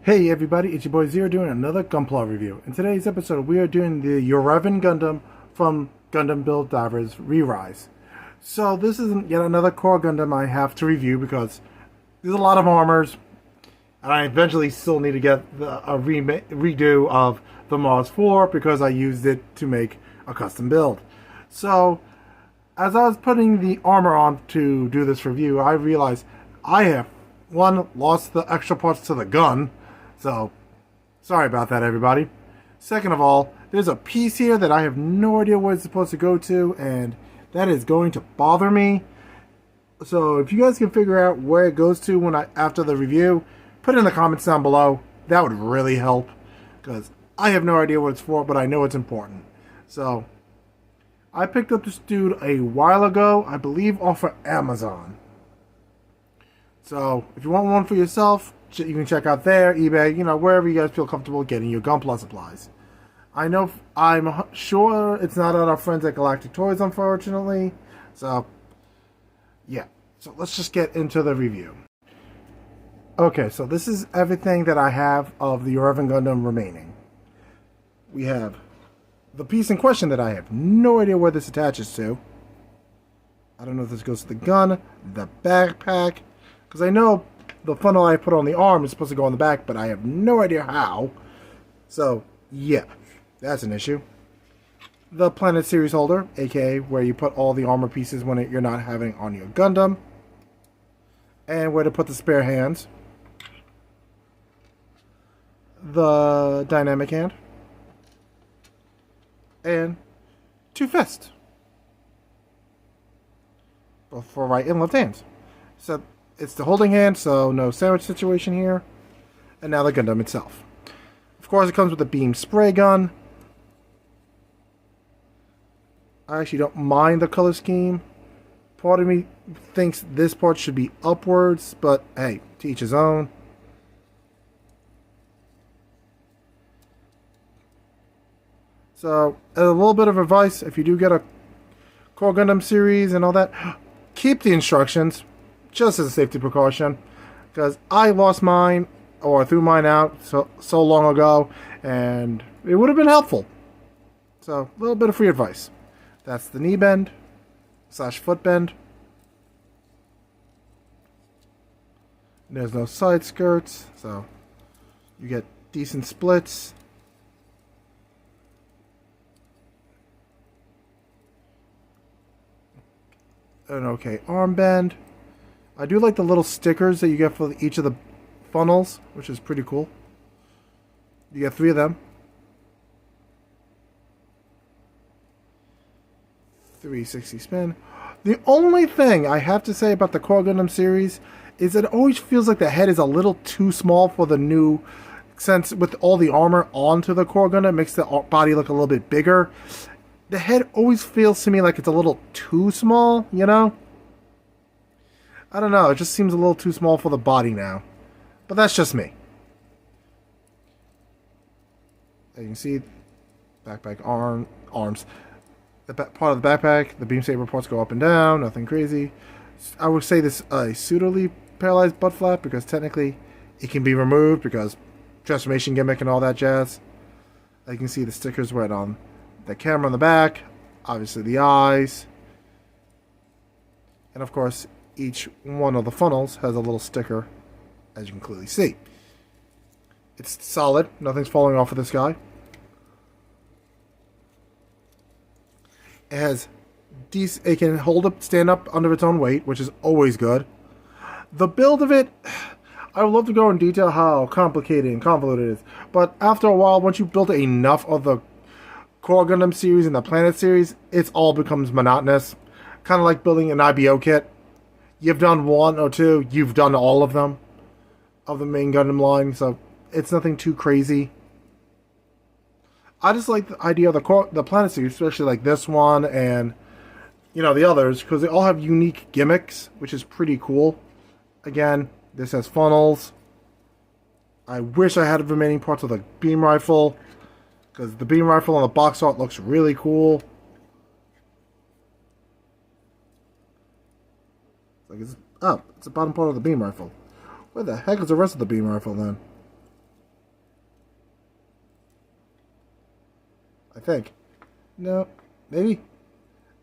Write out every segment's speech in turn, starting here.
Hey everybody, it's your boy Zero doing another gunpla review. In today's episode, we are doing the Uraven Gundam from Gundam Build Divers Re-Rise. So this is yet another core Gundam I have to review because there's a lot of armors, and I eventually still need to get a redo of the Mars 4 because I used it to make a custom build. So as I was putting the armor on to do this review, I realized I have, one, lost the extra parts to the gun. So, sorry about that, everybody. Second of all, there's a piece here that I have no idea where it's supposed to go to, and that is going to bother me. So, if you guys can figure out where it goes to after the review, put it in the comments down below. That would really help, because I have no idea what it's for, but I know it's important. So, I picked up this dude a while ago, I believe off of Amazon. So, if you want one for yourself, you can check out there, eBay, wherever you guys feel comfortable getting your gunpla supplies. I'm sure it's not at our friends at Galactic Toys, unfortunately. So, yeah. So, let's just get into the review. Okay, so this is everything that I have of the Uraven Gundam remaining. We have the piece in question that I have no idea where this attaches to. I don't know if this goes to the gun, the backpack, because I know the funnel I put on the arm is supposed to go on the back, but I have no idea how. So, yeah, that's an issue. The Planet Series holder, aka where you put all the armor pieces when you're not having on your Gundam. And where to put the spare hands. The dynamic hand. And two fists. Both for right and left hands. So, it's the holding hand, so no sandwich situation here. And now the Gundam itself. Of course, it comes with a beam spray gun. I actually don't mind the color scheme. Part of me thinks this part should be upwards, but hey, to each his own. So, a little bit of advice, if you do get a Core Gundam series and all that, keep the instructions. Just as a safety precaution, because I lost mine or threw mine out so long ago, and it would have been helpful. So, a little bit of free advice. That's the knee bend / foot bend. There's no side skirts, so you get decent splits. An okay arm bend. I do like the little stickers that you get for each of the funnels, which is pretty cool. You get 3 of them. 360 spin. The only thing I have to say about the Core Gundam series is that it always feels like the head is a little too small for the new, since with all the armor onto the Core Gundam, it makes the body look a little bit bigger. The head always feels to me like it's a little too small, I don't know, it just seems a little too small for the body now. But that's just me. As you can see, backpack arms. The part of the backpack, the beam saber parts go up and down, nothing crazy. I would say this a pseudo paralyzed butt flap because technically it can be removed because transformation gimmick and all that jazz. You can see the stickers right on the camera on the back, obviously the eyes, and of course each one of the funnels has a little sticker, as you can clearly see. It's solid. Nothing's falling off of this guy. It has it can stand up under its own weight, which is always good. The build of it, I would love to go in detail how complicated and convoluted it is, but after a while, once you build enough of the Core Gundam series and the Planet series, it all becomes monotonous. Kind of like building an IBO kit. You've done 1 or 2, you've done all of them, of the main Gundam line, so it's nothing too crazy. I just like the idea of the Planet series, especially like this one and, the others, because they all have unique gimmicks, which is pretty cool. Again, this has funnels. I wish I had the remaining parts of the beam rifle, because the beam rifle on the box art looks really cool. It's the bottom part of the beam rifle. Where the heck is the rest of the beam rifle then? think. No, maybe?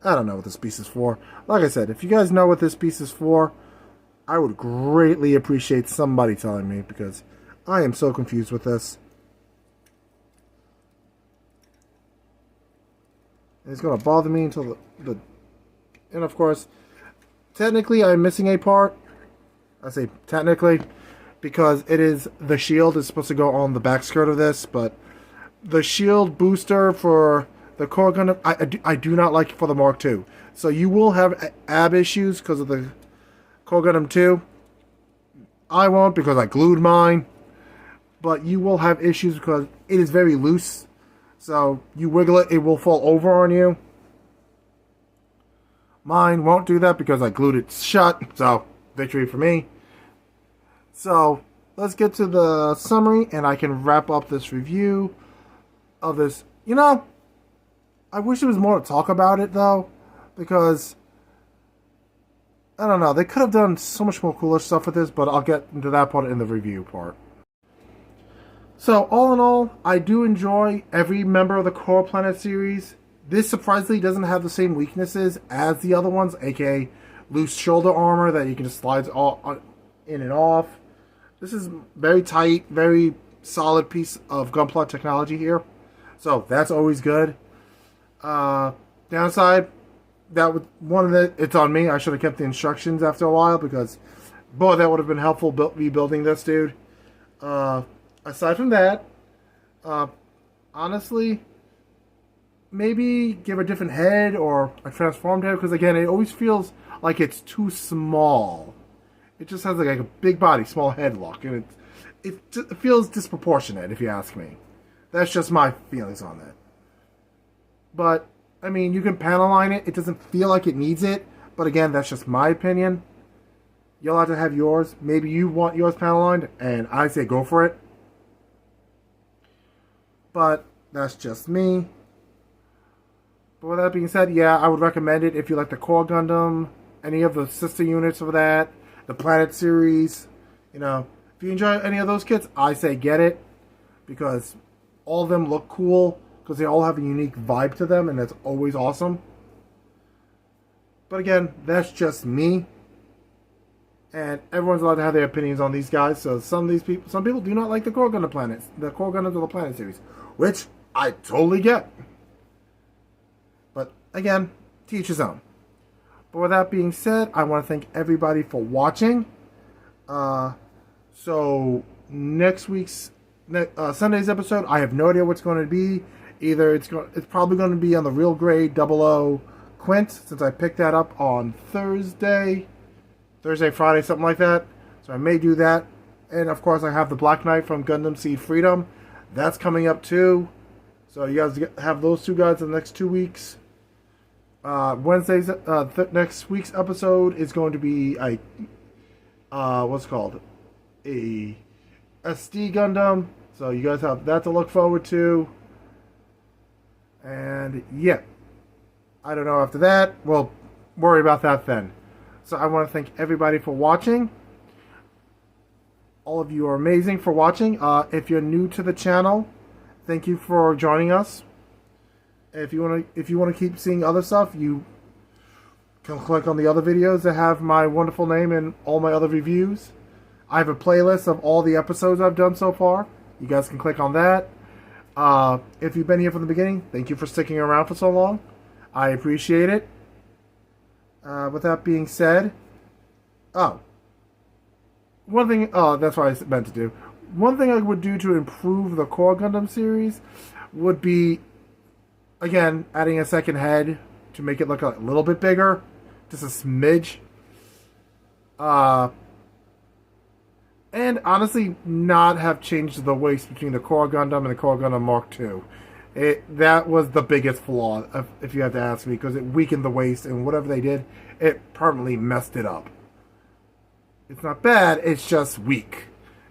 I don't know what this piece is for. Like I said, if you guys know what this piece is for, I would greatly appreciate somebody telling me, because I am so confused with this. And it's going to bother me until the... And of course, technically I'm missing a part. I say technically, because it is the shield is supposed to go on the back skirt of this, but the shield booster for the core Gundam, I do not like it for the Mark II. So you will have ab issues because of the core Gundam 2. I won't, because I glued mine. But you will have issues because it is very loose. So you wiggle it, it will fall over on you. Mine won't do that because I glued it shut. So victory for me. So let's get to the summary, and I can wrap up this review of this. You know, I wish there was more to talk about it, though, because I don't know, they could have done so much more cooler stuff with this, but I'll get into that part in the review part. So all in all, I do enjoy every member of the Core Planet series. This surprisingly doesn't have the same weaknesses as the other ones, aka loose shoulder armor that you can just slide in and off. This is very tight, very solid piece of gunpla technology here. So that's always good. Downside, that would it's on me. I should have kept the instructions after a while, because boy, that would have been helpful rebuilding this dude. Aside from that, honestly, maybe give a different head or a transformed head, because again, it always feels like it's too small. It just has like a big body, small head look, and it feels disproportionate, if you ask me. That's just my feelings on that. But, I mean, you can panel line it. It doesn't feel like it needs it. But again, that's just my opinion. You'll have to have yours. Maybe you want yours panel lined, and I say go for it. But that's just me. But with that being said, yeah, I would recommend it if you like the Core Gundam, any of the sister units of that, the Planet series. You know, if you enjoy any of those kits, I say get it, because all of them look cool, because they all have a unique vibe to them, and that's always awesome. But again, that's just me, and everyone's allowed to have their opinions on these guys. So some people do not like the Core Gundam planets, the Core Gundams of the Planet series, which I totally get. But again, to each his own. But with that being said, I want to thank everybody for watching. So next week's Sunday's episode, I have no idea what's going to be. Either it's probably going to be on the Real Grade 00 Quint, since I picked that up on Thursday, Friday, something like that. So I may do that. And of course, I have the Black Knight from Gundam Seed Freedom. That's coming up too. So you guys have those two guys in the next 2 weeks. Next week's episode is going to be what's it called? A SD Gundam. So you guys have that to look forward to. And yeah, I don't know after that. We'll worry about that then. So I want to thank everybody for watching. All of you are amazing for watching. If you're new to the channel, thank you for joining us. If you want to keep seeing other stuff, you can click on the other videos that have my wonderful name and all my other reviews. I have a playlist of all the episodes I've done so far. You guys can click on that. If you've been here from the beginning, thank you for sticking around for so long. I appreciate it. With that being said, one thing, that's what I meant to do. One thing I would do to improve the Core Gundam series would be, again, adding a second head to make it look a little bit bigger. Just a smidge. And honestly, not have changed the waist between the Core Gundam and the Core Gundam Mark II. That was the biggest flaw, if you have to ask me, because it weakened the waist, and whatever they did, it permanently messed it up. It's not bad, it's just weak.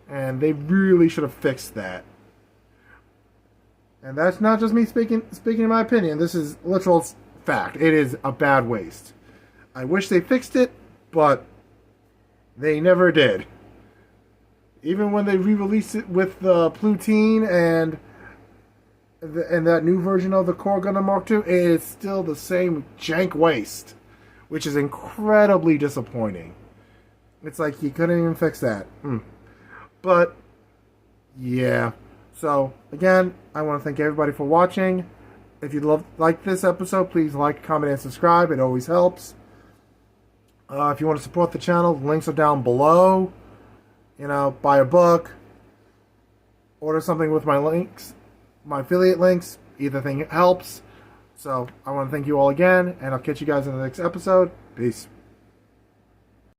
And they really should have fixed that. And that's not just me speaking in my opinion. This is literal fact. It is a bad waist. I wish they fixed it, but they never did. Even when they re-released it with the Plutine and and that new version of the Core Gundam Mark II is still the same jank waste, which is incredibly disappointing. It's like you couldn't even fix that. But yeah. So again, I want to thank everybody for watching. If you like this episode, please like, comment, and subscribe. It always helps. If you want to support the channel, the links are down below. Buy a book, order something with my links, my affiliate links. Either thing helps. So I want to thank you all again, and I'll catch you guys in the next episode. Peace.